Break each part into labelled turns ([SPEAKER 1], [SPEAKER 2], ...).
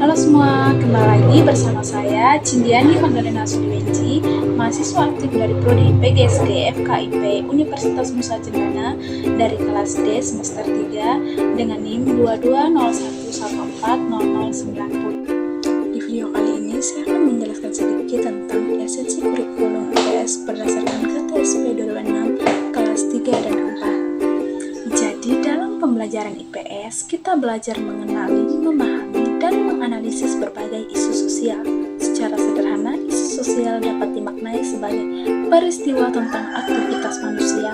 [SPEAKER 1] Halo semua, kembali lagi bersama saya Cindiani Magdalena Sudiwenci, mahasiswa aktif dari Prodi PGSD FKIP Universitas Nusa Cendana dari kelas D semester 3 dengan NIM 2201140090. Di video kali ini saya akan menjelaskan sedikit tentang esensi kurikulum IPS berdasarkan KTSP 2006 kelas 3 dan 4. Jadi dalam pembelajaran IPS kita belajar mengenali, memahami, dan menganalisis berbagai isu sosial. Secara sederhana, isu sosial dapat dimaknai sebagai peristiwa tentang aktivitas manusia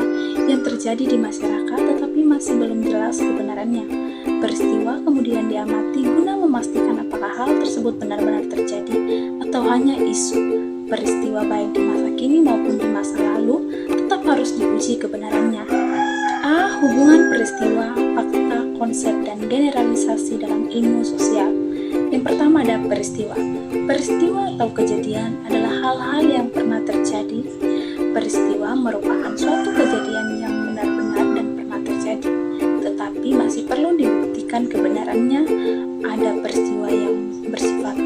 [SPEAKER 1] yang terjadi di masyarakat tetapi masih belum jelas kebenarannya. Peristiwa kemudian diamati guna memastikan apakah hal tersebut benar-benar terjadi atau hanya isu. Peristiwa baik di masa kini maupun di masa lalu tetap harus diuji kebenarannya. A. Hubungan peristiwa, fakta, konsep, dan generalisasi dalam ilmu sosial. Yang pertama ada peristiwa. Peristiwa atau kejadian adalah hal-hal yang pernah terjadi. Peristiwa merupakan suatu kejadian yang benar-benar dan pernah terjadi, tetapi masih perlu dibuktikan kebenarannya. Ada peristiwa yang bersifat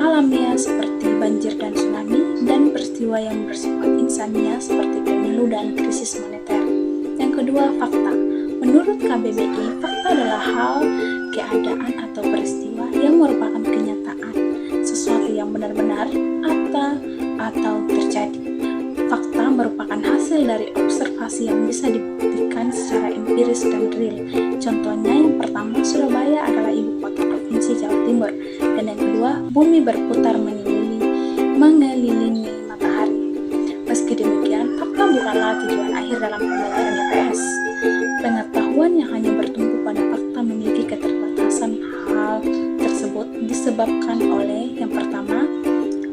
[SPEAKER 1] alamiah seperti banjir dan tsunami, dan peristiwa yang bersifat insania seperti pemilu dan krisis moneter. Yang kedua, fakta. Menurut KBBI, fakta adalah hal, keadaan, atau peristiwa yang merupakan kenyataan, sesuatu yang benar-benar atau terjadi. Fakta merupakan hasil dari observasi yang bisa dibuktikan secara empiris dan real. Contohnya yang pertama, Surabaya adalah ibu kota provinsi Jawa Timur, dan yang kedua, bumi berputar mengelilingi matahari. Meski demikian, fakta bukanlah tujuan akhir dalam pembelajaran IPS. Pengetahuan yang hanya bertumpu pada fakta memiliki keterbatasan. Hal tersebut disebabkan oleh yang pertama,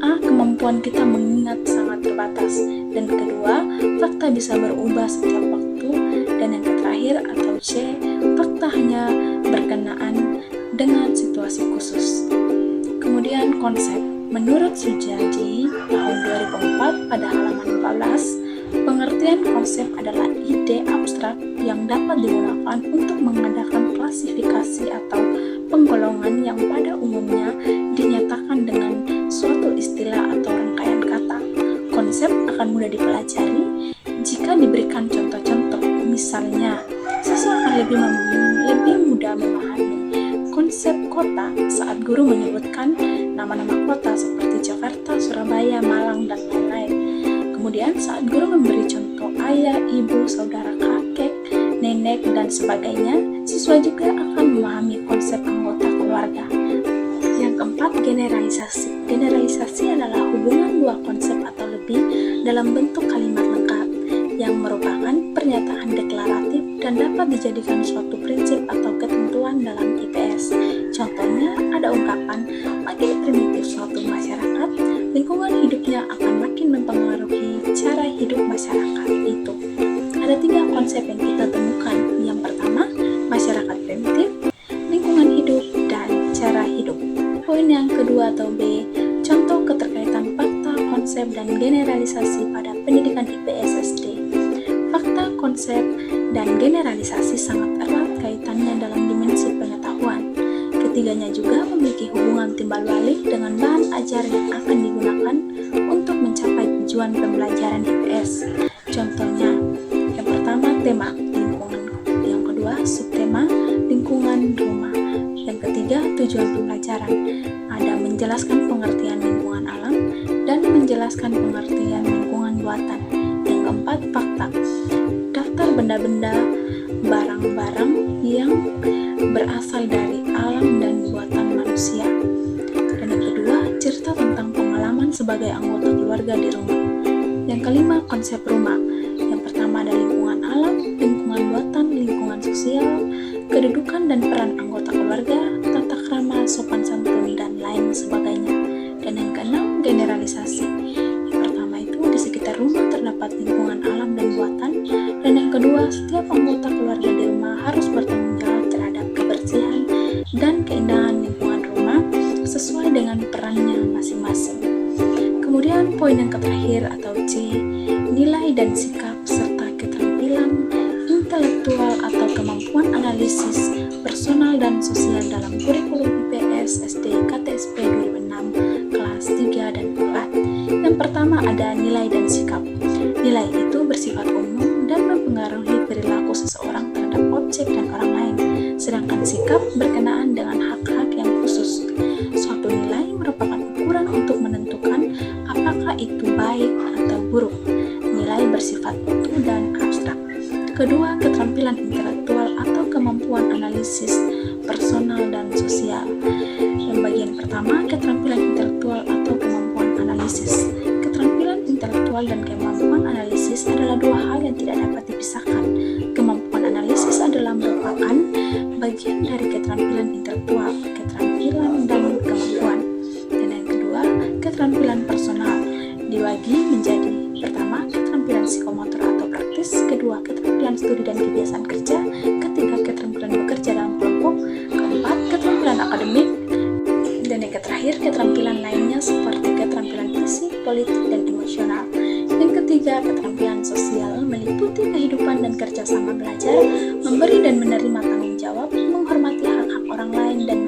[SPEAKER 1] A. Kemampuan kita mengingat sangat terbatas, dan kedua, fakta bisa berubah setiap waktu, dan yang terakhir atau C. Fakta hanya berkenaan dengan situasi khusus. Kemudian konsep. Menurut Sujadi tahun 2004 pada halaman 14, pengertian konsep adalah ide abstrak yang dapat digunakan untuk mengadakan klasifikasi atau penggolongan yang pada umumnya dinyatakan dengan suatu istilah atau rangkaian kata. Konsep akan mudah dipelajari jika diberikan contoh-contoh. Misalnya, siswa akan lebih mudah memahami konsep kota saat guru menyebutkan nama-nama kota seperti Jakarta, Surabaya, Malang, dan lain-lain. Kemudian saat guru memberi contoh ayah, ibu, saudara, kakek, nenek, dan sebagainya, siswa juga akan memahami konsep anggota keluarga. Yang keempat, generalisasi. Generalisasi adalah hubungan dua konsep atau lebih dalam bentuk kalimat lengkap yang merupakan pernyataan deklaratif dan dapat dijadikan suatu prinsip atau ketentuan dalam IPS. Contohnya ada ungkapan, makin primitif suatu masyarakat, lingkungan hidupnya akan makin mempengaruhi cara hidup masyarakat itu. Ada 3 konsep yang kita temukan. Yang pertama, masyarakat primitif, lingkungan hidup, dan cara hidup. Poin yang kedua atau B, contoh keterkaitan fakta, konsep, dan generalisasi pada pendidikan IPS SD. Fakta, konsep, dan generalisasi sangat erat kaitannya dalam dimensi pengetahuan. Ketiganya juga memiliki hubungan timbal balik dengan bahan ajar yang akan digunakan untuk mencapai tujuan pembelajaran IPS. Contohnya, yang pertama tema lingkungan, yang kedua subtema lingkungan rumah, yang ketiga tujuan pembelajaran. Ada menjelaskan pengertian lingkungan alam dan menjelaskan pengertian lingkungan buatan. Yang keempat, fakta. Daftar benda-benda, barang-barang yang berasal dari alam dan buatan manusia. Dan yang kedua, cerita tentang pengalaman sebagai anggota keluarga di rumah. Yang kelima, konsep rumah. Yang pertama ada lingkungan alam, lingkungan buatan, lingkungan sosial, kedudukan dan peran anggota keluarga, tata krama, sopan santun, dan lain sebagainya. Dan yang keenam, generalisasi. Yang pertama itu di sekitar rumah terdapat lingkungan alam dan buatan, dan yang kedua, setiap anggota keluarga di rumah harus bertanggung jawab terhadap kebersihan dan keindahan lingkungan rumah sesuai dengan perannya masing-masing. Kemudian poin yang terakhir atau C, nilai dan sikap serta keterampilan intelektual atau kemampuan analisis personal dan sosial dalam kurikulum IPS UTS SD KTSP 2006 kelas 3 dan 4. Yang pertama ada nilai dan sikap. Nilai itu bersifat umum dan mempengaruhi perilaku seseorang terhadap objek dan orang lain, sedangkan sikap berkenaan dengan hak-hak yang khusus. Suatu nilai merupakan ukuran untuk menentukan apakah itu baik atau buruk. Nilai bersifat utuh dan abstrak. Kedua, keterampilan intelektual atau kemampuan analisis personal dan sosial. Yang bagian pertama, keterampilan intelektual atau kemampuan analisis. Keterampilan intelektual dan kemampuan analisis adalah dua hal yang tidak dapat dipisahkan. Kemampuan analisis adalah merupakan bagian dari keterampilan intelektual, keterampilan dan kemampuan. Dan yang kedua, keterampilan personal dibagi menjadi: pertama, keterampilan psikomotor atau praktis; kedua, keterampilan studi dan kebiasaan kerja; ketiga, keterampilan bekerja dalam kelompok; keempat, keterampilan akademik; dan yang terakhir, keterampilan lainnya seperti keterampilan fisik, politik, dan emosional. Yang ketiga, keterampilan sosial meliputi kehidupan dan kerjasama belajar, memberi dan menerima tanggung jawab, menghormati hak-hak orang lain, dan